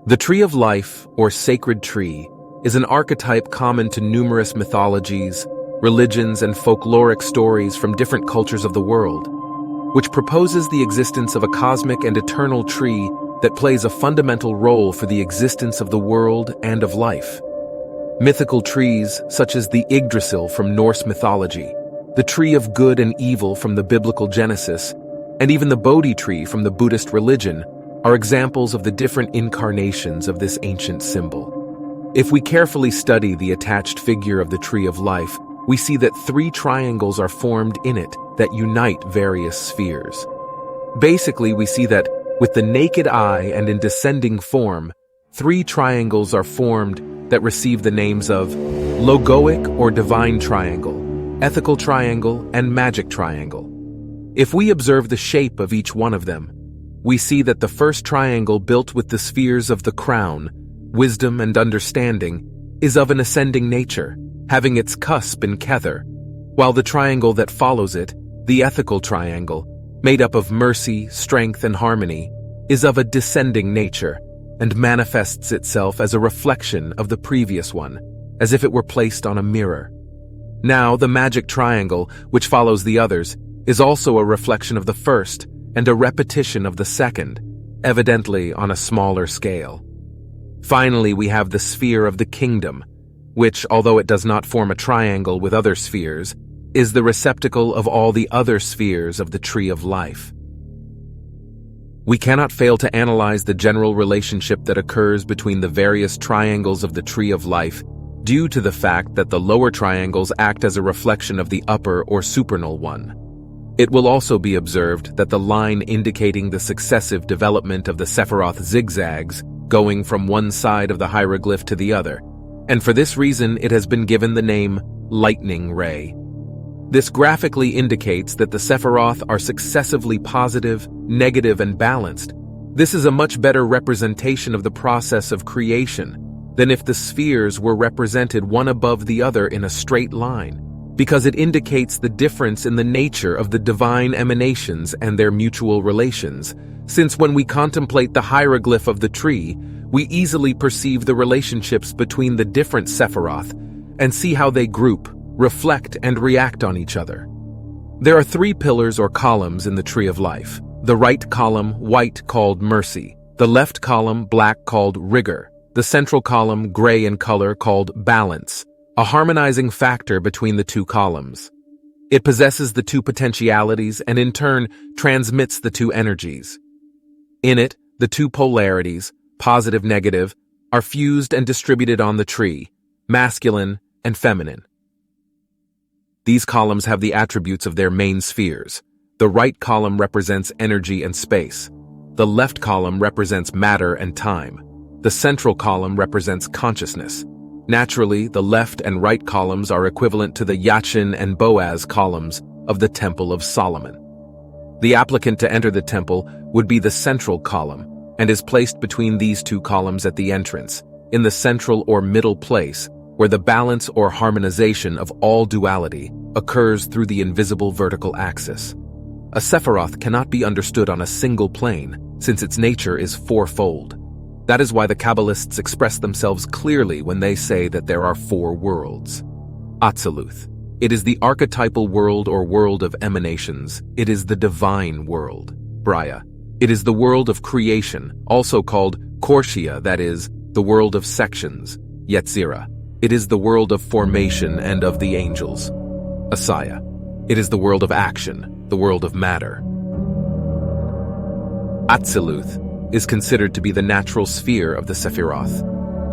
The tree of life, or sacred tree, is an archetype common to numerous mythologies, religions, and folkloric stories from different cultures of the world, which proposes the existence of a cosmic and eternal tree that plays a fundamental role for the existence of the world and of life. Mythical trees, such as the Yggdrasil from Norse mythology, the tree of good and evil from the biblical Genesis, and even the Bodhi tree from the Buddhist religion, are examples of the different incarnations of this ancient symbol. If we carefully study the attached figure of the tree of life, we see that 3 triangles are formed in it that unite various spheres. Basically, we see that, with the naked eye and in descending form, 3 triangles are formed that receive the names of logoic or divine triangle, ethical triangle, and magic triangle. If we observe the shape of each one of them, we see that the first triangle, built with the spheres of the crown, wisdom and understanding, is of an ascending nature, having its cusp in Kether, while the triangle that follows it, the ethical triangle, made up of mercy, strength, and harmony, is of a descending nature, and manifests itself as a reflection of the previous one, as if it were placed on a mirror. Now, the magic triangle, which follows the others, is also a reflection of the first and a repetition of the second, evidently on a smaller scale. Finally, we have the sphere of the kingdom, which, although it does not form a triangle with other spheres, is the receptacle of all the other spheres of the tree of life. We cannot fail to analyze the general relationship that occurs between the various triangles of the tree of life due to the fact that the lower triangles act as a reflection of the upper or supernal one. It will also be observed that the line indicating the successive development of the Sephiroth zigzags, going from one side of the hieroglyph to the other, and for this reason it has been given the name lightning ray. This graphically indicates that the Sephiroth are successively positive, negative, and balanced. This is a much better representation of the process of creation than if the spheres were represented one above the other in a straight line, because it indicates the difference in the nature of the divine emanations and their mutual relations, since when we contemplate the hieroglyph of the tree, we easily perceive the relationships between the different Sephiroth and see how they group, reflect, and react on each other. There are 3 pillars or columns in the tree of life. The right column, white, called mercy. The left column, black, called rigor. The central column, gray in color, called balance, a harmonizing factor between the 2 columns. It possesses the 2 potentialities and in turn transmits the 2 energies. In it, the 2 polarities, positive, negative, are fused and distributed on the tree, masculine and feminine. These columns have the attributes of their main spheres. The right column represents energy and space. The left column represents matter and time. The central column represents consciousness. Naturally, the left and right columns are equivalent to the Yachin and Boaz columns of the Temple of Solomon. The applicant to enter the temple would be the central column and is placed between these 2 columns at the entrance, in the central or middle place, where the balance or harmonization of all duality occurs through the invisible vertical axis. A Sephiroth cannot be understood on a single plane, since its nature is fourfold. That is why the Kabbalists express themselves clearly when they say that there are 4 worlds. Atziluth. It is the archetypal world or world of emanations. It is the divine world. Braya. It is the world of creation, also called Korshia, that is, the world of sections. Yetzirah. It is the world of formation and of the angels. Asaya. It is the world of action, the world of matter. Atziluth is considered to be the natural sphere of the Sephiroth,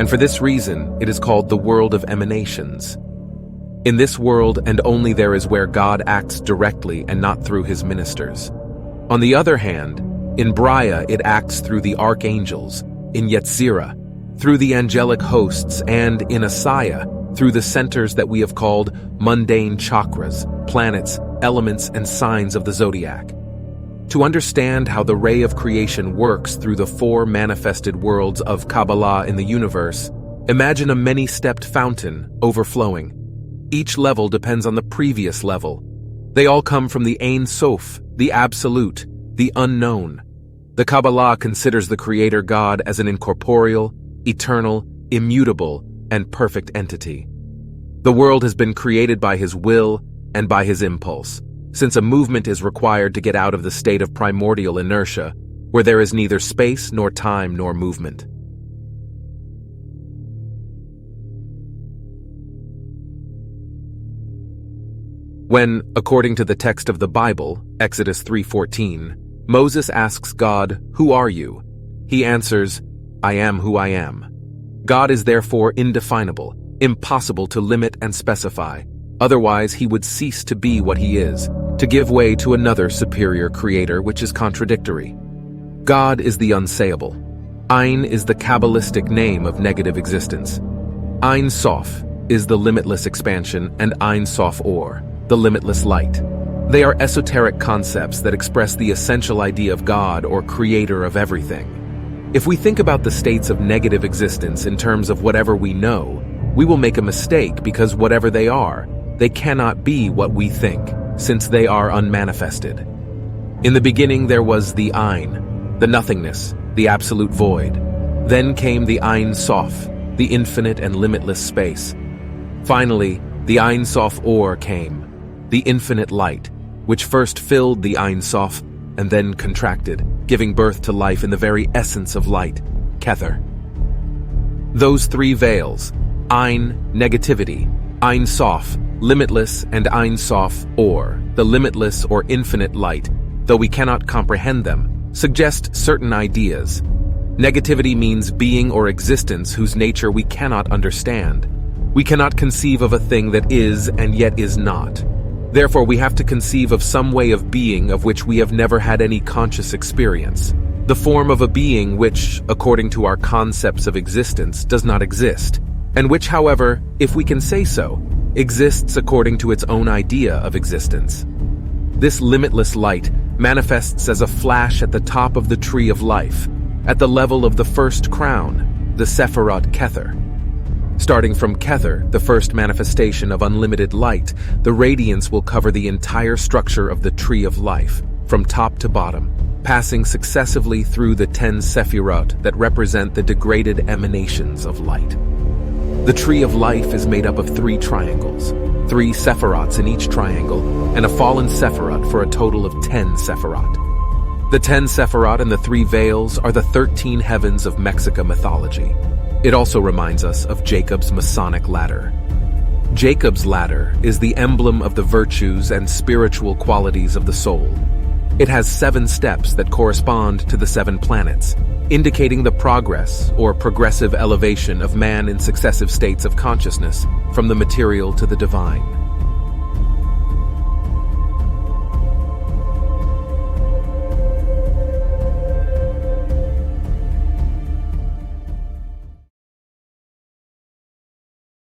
and for this reason it is called the world of emanations. In this world and only there is where God acts directly and not through his ministers. On the other hand, in Braya it acts through the archangels, in Yetzirah through the angelic hosts, and in Asaya through the centers that we have called mundane chakras, planets, elements, and signs of the zodiac. To understand how the ray of creation works through the 4 manifested worlds of Kabbalah in the universe, imagine a many-stepped fountain overflowing. Each level depends on the previous level. They all come from the Ein Sof, the absolute, the unknown. The Kabbalah considers the Creator God as an incorporeal, eternal, immutable, and perfect entity. The world has been created by His will and by His impulse, since a movement is required to get out of the state of primordial inertia, where there is neither space nor time nor movement. When, according to the text of the Bible, Exodus 3:14, Moses asks God, "Who are you?" He answers, "I am who I am." God is therefore indefinable, impossible to limit and specify. Otherwise, He would cease to be what He is, to give way to another superior creator which is contradictory. God is the unsayable. Ein is the Kabbalistic name of negative existence. Ein Sof is the limitless expansion, and Ein Sof Or, the limitless light. They are esoteric concepts that express the essential idea of God or creator of everything. If we think about the states of negative existence in terms of whatever we know, we will make a mistake because whatever they are, they cannot be what we think, since they are unmanifested. In the beginning there was the Ein, the nothingness, the absolute void. Then came the Ein Sof, the infinite and limitless space. Finally, the Ein Sof Or came, the infinite light, which first filled the Ein Sof and then contracted, giving birth to life in the very essence of light, Kether. Those three veils, Ein, negativity, Ein Sof, limitless, and Ein Sof Or, the limitless or infinite light, though we cannot comprehend them, suggest certain ideas. Negativity means being or existence whose nature we cannot understand. We cannot conceive of a thing that is and yet is not. Therefore, we have to conceive of some way of being of which we have never had any conscious experience. The form of a being which, according to our concepts of existence, does not exist, and which, however, if we can say so, exists according to its own idea of existence. This limitless light manifests as a flash at the top of the tree of life, at the level of the first crown, the Sephirot Kether. Starting from Kether, the first manifestation of unlimited light, the radiance will cover the entire structure of the tree of life, from top to bottom, passing successively through the 10 Sephirot that represent the degraded emanations of light. The tree of life is made up of 3 triangles, 3 Sephirots in each triangle, and a fallen Sephirot for a total of 10 Sephirot. The 10 Sephirot and the 3 veils are the 13 heavens of Mexica mythology. It also reminds us of Jacob's Masonic ladder. Jacob's ladder is the emblem of the virtues and spiritual qualities of the soul. It has 7 steps that correspond to the 7 planets, indicating the progress or progressive elevation of man in successive states of consciousness from the material to the divine.